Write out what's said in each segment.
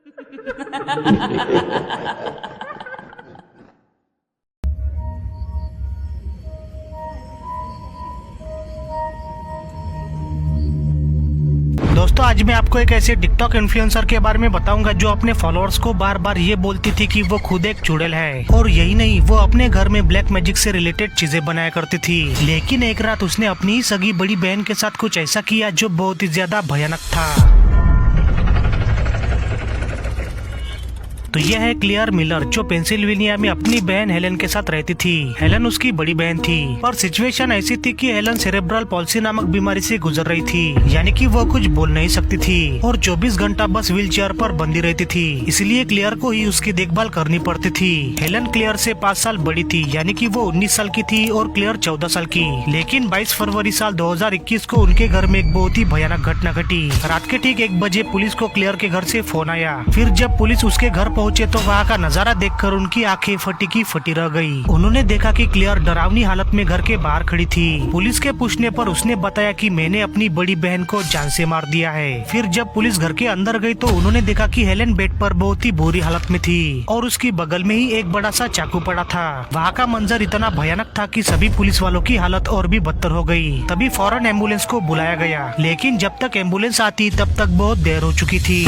दोस्तों आज मैं आपको एक ऐसे टिकटॉक इन्फ्लुएंसर के बारे में बताऊंगा जो अपने फॉलोअर्स को बार बार ये बोलती थी कि वो खुद एक चुड़ैल है। और यही नहीं, वो अपने घर में ब्लैक मैजिक से रिलेटेड चीजें बनाया करती थी। लेकिन एक रात उसने अपनी ही सगी बड़ी बहन के साथ कुछ ऐसा किया जो बहुत ही ज्यादा भयानक था। तो यह है क्लेयर मिलर, जो पेंसिल्वेनिया में अपनी बहन हेलन के साथ रहती थी। हेलन उसकी बड़ी बहन थी, पर सिचुएशन ऐसी थी कि हेलन सेरेब्रल पॉल्सी नामक बीमारी से गुजर रही थी, यानी कि वो कुछ बोल नहीं सकती थी और 24 घंटा बस व्हील चेयर पर बंधी रहती थी। इसलिए क्लेयर को ही उसकी देखभाल करनी पड़ती थी। हेलन क्लेयर से 5 साल बड़ी थी, यानी कि वो 19 साल की थी और क्लेयर 14 साल की। लेकिन 22 फरवरी साल 2021 को उनके घर में एक बहुत ही भयानक घटना घटी। रात के ठीक 1 बजे पुलिस को क्लेयर के घर से फोन आया। फिर जब पुलिस उसके घर पहुंचे तो वहाँ का नजारा देखकर उनकी आंखें फटी की फटी रह गई। उन्होंने देखा कि क्लेयर डरावनी हालत में घर के बाहर खड़ी थी। पुलिस के पूछने पर उसने बताया कि मैंने अपनी बड़ी बहन को जान से मार दिया है। फिर जब पुलिस घर के अंदर गई तो उन्होंने देखा कि हेलेन बेड पर बहुत ही बुरी हालत में थी और उसकी बगल में ही एक बड़ा सा चाकू पड़ा था। वहाँ का मंजर इतना भयानक था कि सभी पुलिस वालों की हालत और भी बदतर हो गई। तभी फौरन एम्बुलेंस को बुलाया गया, लेकिन जब तक एम्बुलेंस आती तब तक बहुत देर हो चुकी थी।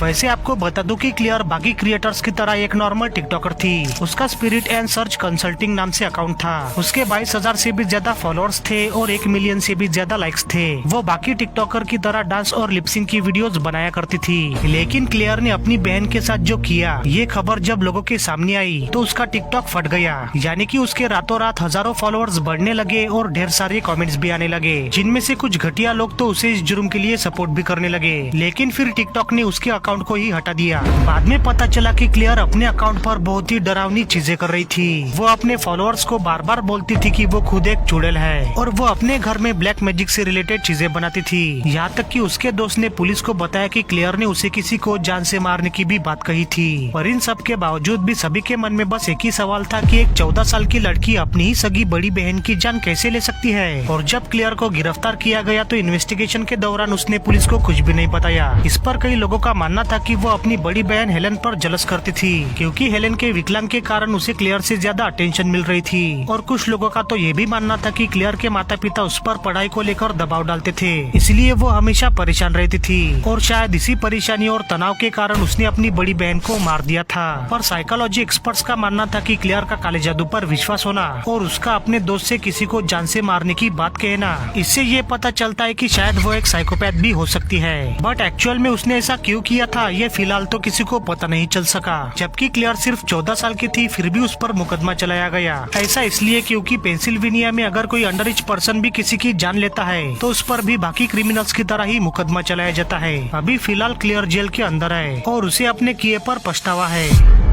वैसे आपको बता दूं कि क्लेयर बाकी क्रिएटर्स की तरह एक नॉर्मल टिकटॉकर थी। उसका स्पिरिट एंड सर्च कंसल्टिंग नाम से अकाउंट था। उसके 22,000 से भी ज्यादा फॉलोअर्स थे और 1 मिलियन से भी ज्यादा लाइक्स थे। वो बाकी टिकटॉकर की तरह डांस और लिपसिंग की वीडियोस बनाया करती थी। लेकिन क्लेयर ने अपनी बहन के साथ जो किया, ये खबर जब लोगों के सामने आई तो उसका टिकटॉक फट गया। यानी कि उसके रातों रात हजारों फॉलोअर्स बढ़ने लगे और ढेर सारे कमेंट्स भी आने लगे, जिनमें से कुछ घटिया लोग तो उसे इस जुर्म के लिए सपोर्ट भी करने लगे। लेकिन फिर टिकटॉक ने उसके अकाउंट को ही हटा दिया। बाद में पता चला कि क्लेयर अपने अकाउंट पर बहुत ही डरावनी चीजें कर रही थी। वो अपने फॉलोअर्स को बार बार बोलती थी कि वो खुद एक चुड़ैल है और वो अपने घर में ब्लैक मैजिक से रिलेटेड चीजें बनाती थी। यहाँ तक कि उसके दोस्त ने पुलिस को बताया कि क्लेयर ने उसे किसी को जान से मारने की भी बात कही थी। पर इन सब के बावजूद भी सभी के मन में बस एक ही सवाल था कि एक 14 साल की लड़की अपनी ही सगी बड़ी बहन की जान कैसे ले सकती है। और जब क्लेयर को गिरफ्तार किया गया तो इन्वेस्टिगेशन के दौरान उसने पुलिस को कुछ भी नहीं बताया। इस पर कई लोगों का मानना था कि वो अपनी बड़ी बहन हेलेन पर जलस करती थी, क्योंकि हेलेन के विकलांग के कारण उसे क्लेयर से ज्यादा अटेंशन मिल रही थी। और कुछ लोगों का तो ये भी मानना था कि क्लेयर के माता पिता उस पर पढ़ाई को लेकर दबाव डालते थे, इसलिए वो हमेशा परेशान रहती थी। और शायद इसी परेशानी और तनाव के कारण उसने अपनी बड़ी बहन को मार दिया था। पर साइकोलॉजी एक्सपर्ट्स का मानना था कि क्लेयर का काले जादू पर विश्वास होना और उसका अपने दोस्त से किसी को जान से मारने की बात कहना, इससे ये पता चलता है कि शायद वो एक साइकोपैथ भी हो सकती है। बट एक्चुअल में उसने ऐसा क्यों किया था, ये फिलहाल तो किसी को पता नहीं चल सका। जबकि क्लेयर सिर्फ 14 साल की थी, फिर भी उस पर मुकदमा चलाया गया। ऐसा इसलिए क्योंकि पेंसिल्वेनिया में अगर कोई अंडर एज पर्सन भी किसी की जान लेता है तो उस पर भी बाकी क्रिमिनल्स की तरह ही मुकदमा चलाया जाता है। अभी फिलहाल क्लेयर जेल के अंदर है और उसे अपने किए पर पछतावा है।